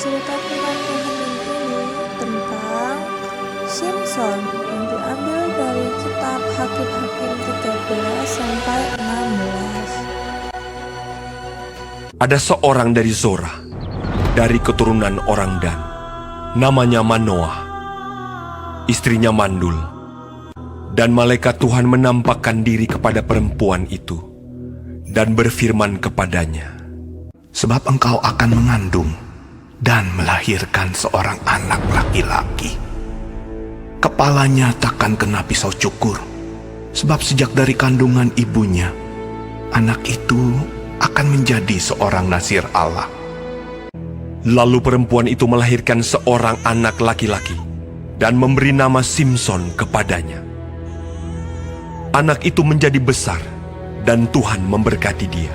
cerita tentang Tuhan ini tentang Simson yang diambil dari kitab Hakim-Hakim 13 sampai 16. Ada seorang dari Zora, dari keturunan orang Dan, namanya Manoah. Istrinya mandul, dan malaikat Tuhan menampakkan diri kepada perempuan itu dan berfirman kepadanya, Sebab engkau akan mengandung dan melahirkan seorang anak laki-laki. Kepalanya takkan kena pisau cukur, sebab sejak dari kandungan ibunya, anak itu akan menjadi seorang nazir Allah. Lalu perempuan itu melahirkan seorang anak laki-laki dan memberi nama Simson kepadanya. Anak itu menjadi besar dan Tuhan memberkati dia.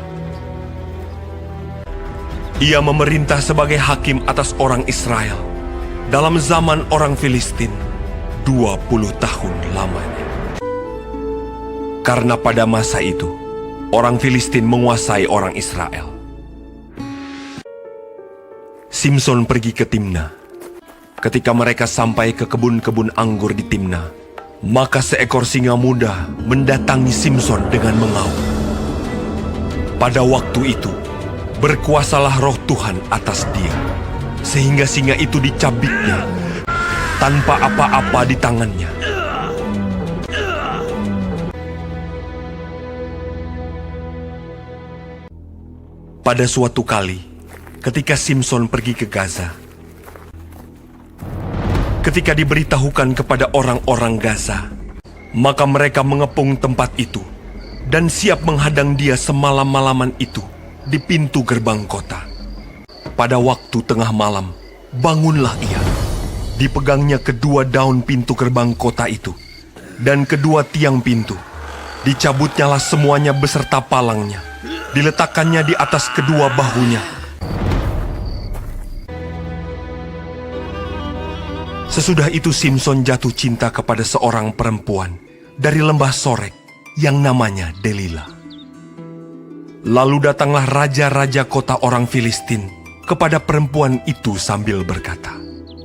Ia memerintah sebagai hakim atas orang Israel dalam zaman orang Filistin 20 tahun lamanya. Karena pada masa itu, orang Filistin menguasai orang Israel. Simson pergi ke Timna. Ketika mereka sampai ke kebun-kebun anggur di Timna, maka seekor singa muda mendatangi Simson dengan mengaum. Pada waktu itu, berkuasalah roh Tuhan atas dia, sehingga singa itu dicabiknya tanpa apa-apa di tangannya. Pada suatu kali, ketika Simson pergi ke Gaza, ketika diberitahukan kepada orang-orang Gaza, maka mereka mengepung tempat itu dan siap menghadang dia semalam-malaman itu di pintu gerbang kota. Pada waktu tengah malam, bangunlah ia. Dipegangnya kedua daun pintu gerbang kota itu dan kedua tiang pintu. Dicabutnyalah semuanya beserta palangnya. Diletakkannya di atas kedua bahunya. Sesudah itu Simson jatuh cinta kepada seorang perempuan dari lembah Sorek yang namanya Delila. Lalu datanglah raja-raja kota orang Filistin kepada perempuan itu sambil berkata,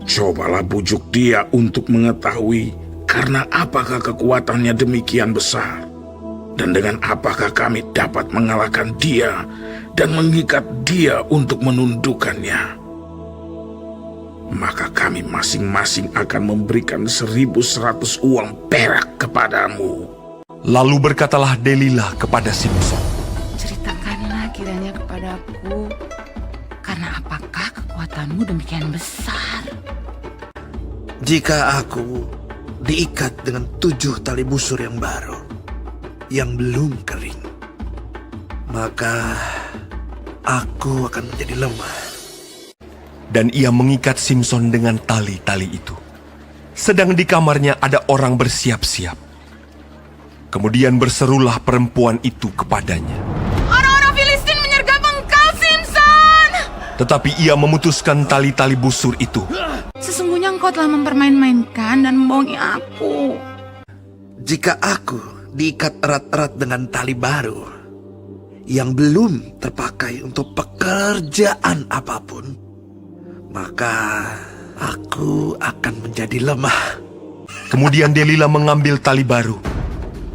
Cobalah bujuk dia untuk mengetahui karena apakah kekuatannya demikian besar, dan dengan apakah kami dapat mengalahkan dia dan mengikat dia untuk menundukkannya. Maka kami masing-masing akan memberikan 1.100 uang perak kepadamu. Lalu berkatalah Delila kepada Simson, Ceritakanlah kiranya kepadaku, karena apakah kekuatanmu demikian besar? Jika aku diikat dengan 7 tali busur yang baru, yang belum kering, maka aku akan menjadi lemah. dan ia mengikat Simson dengan tali-tali itu. Sedang di kamarnya ada orang bersiap-siap. Kemudian berserulah perempuan itu kepadanya, Orang-orang Filistin menyergap engkau, Simson! tetapi ia memutuskan tali-tali busur itu. Sesungguhnya engkau telah mempermain-mainkan dan membohongi aku. Jika aku diikat erat-erat dengan tali baru, yang belum terpakai untuk pekerjaan apapun, maka aku akan menjadi lemah. Kemudian Delila mengambil tali baru.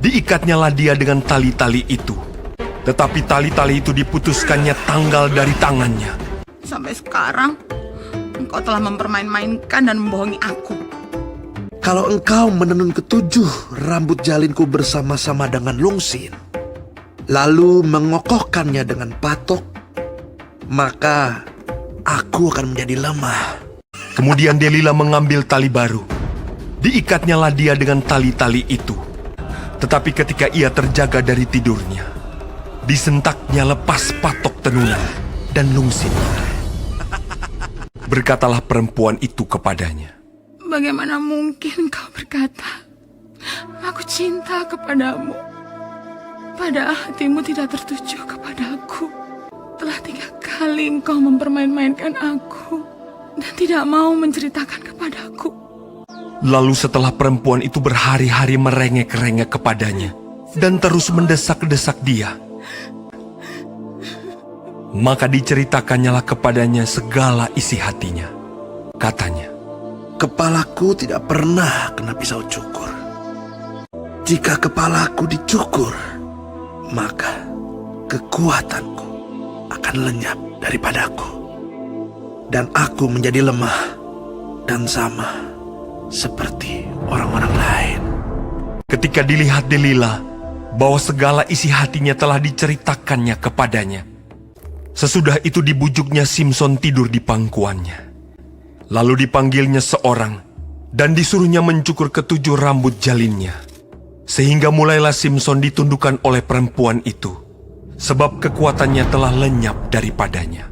Diikatnyalah dia dengan tali-tali itu. Tetapi tali-tali itu diputuskannya tanggal dari tangannya. Sampai sekarang, engkau telah mempermain-mainkan dan membohongi aku. Kalau engkau menenun ketujuh rambut jalinku bersama-sama dengan lungsin, lalu mengokohkannya dengan patok, maka aku akan menjadi lemah. Kemudian Delila mengambil tali baru. Diikatnyalah dia dengan tali-tali itu. Tetapi ketika ia terjaga dari tidurnya, disentaknya lepas patok tenunan dan lungsin. Berkatalah perempuan itu kepadanya, Bagaimana mungkin kau berkata, aku cinta kepadamu, padahal hatimu tidak tertuju kepadaku. Telah 3 kali engkau mempermain-mainkan aku dan tidak mau menceritakan kepadaku. Lalu setelah perempuan itu berhari-hari merengek-rengek kepadanya dan terus mendesak-desak dia, Maka diceritakannya kepadanya segala isi hatinya. Katanya, Kepalaku tidak pernah kena pisau cukur. Jika kepalaku dicukur, maka kekuatanku akan lenyap daripadaku. Dan aku menjadi lemah dan sama seperti orang-orang lain. ketika dilihat Delila bahwa segala isi hatinya telah diceritakannya kepadanya. Sesudah itu dibujuknya Simson tidur di pangkuannya. Lalu dipanggilnya seorang dan disuruhnya mencukur ketujuh rambut jalinnya. Sehingga mulailah Simson ditundukkan oleh perempuan itu, sebab kekuatannya telah lenyap daripadanya.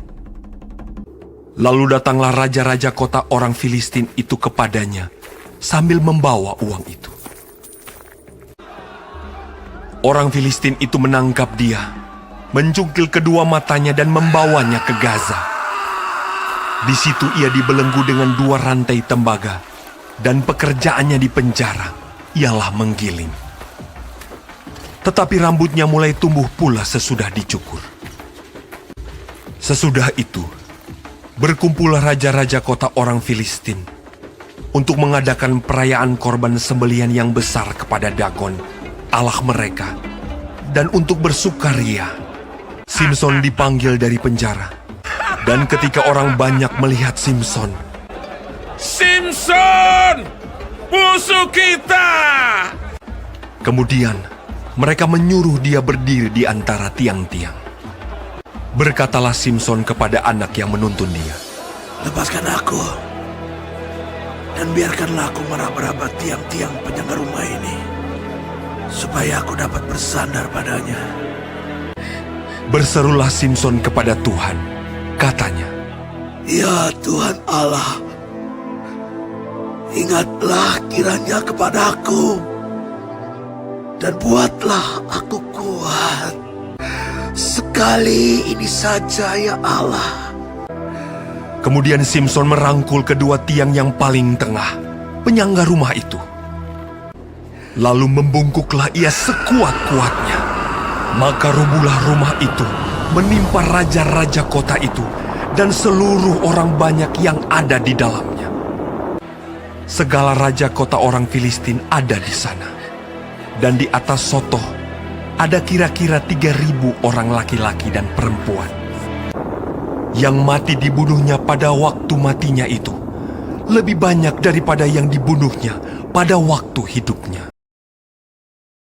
Lalu datanglah raja-raja kota orang Filistin itu kepadanya sambil membawa uang itu. Orang Filistin itu menangkap dia, mencungkil kedua matanya dan membawanya ke Gaza. Di situ ia dibelenggu dengan 2 rantai tembaga, dan pekerjaannya di penjara ialah menggiling. Tetapi rambutnya mulai tumbuh pula sesudah dicukur. Sesudah itu, berkumpullah raja-raja kota orang Filistin untuk mengadakan perayaan korban sembelihan yang besar kepada Dagon, Allah mereka, dan untuk bersukaria. Simson dipanggil dari penjara. Dan ketika orang banyak melihat Simson, Simson, musuh kita! kemudian mereka menyuruh dia berdiri di antara tiang-tiang. Berkatalah Simson kepada anak yang menuntun dia, Lepaskan aku, dan biarkanlah aku meraba-raba tiang-tiang penyangga rumah ini, supaya aku dapat bersandar padanya. Berserulah Simson kepada Tuhan. Katanya, Ya Tuhan Allah, ingatlah kiranya kepadaku, dan buatlah aku kuat. Sekali ini saja ya Allah. Kemudian Simson merangkul kedua tiang yang paling tengah, penyangga rumah itu. Lalu membungkuklah ia sekuat-kuatnya. Maka rubuhlah rumah itu, menimpa raja-raja kota itu, dan seluruh orang banyak yang ada di dalamnya. Segala raja kota orang Filistin ada di sana. Dan di atas Sotoh, ada kira-kira 3.000 orang laki-laki dan perempuan. Yang mati dibunuhnya pada waktu matinya itu lebih banyak daripada yang dibunuhnya pada waktu hidupnya.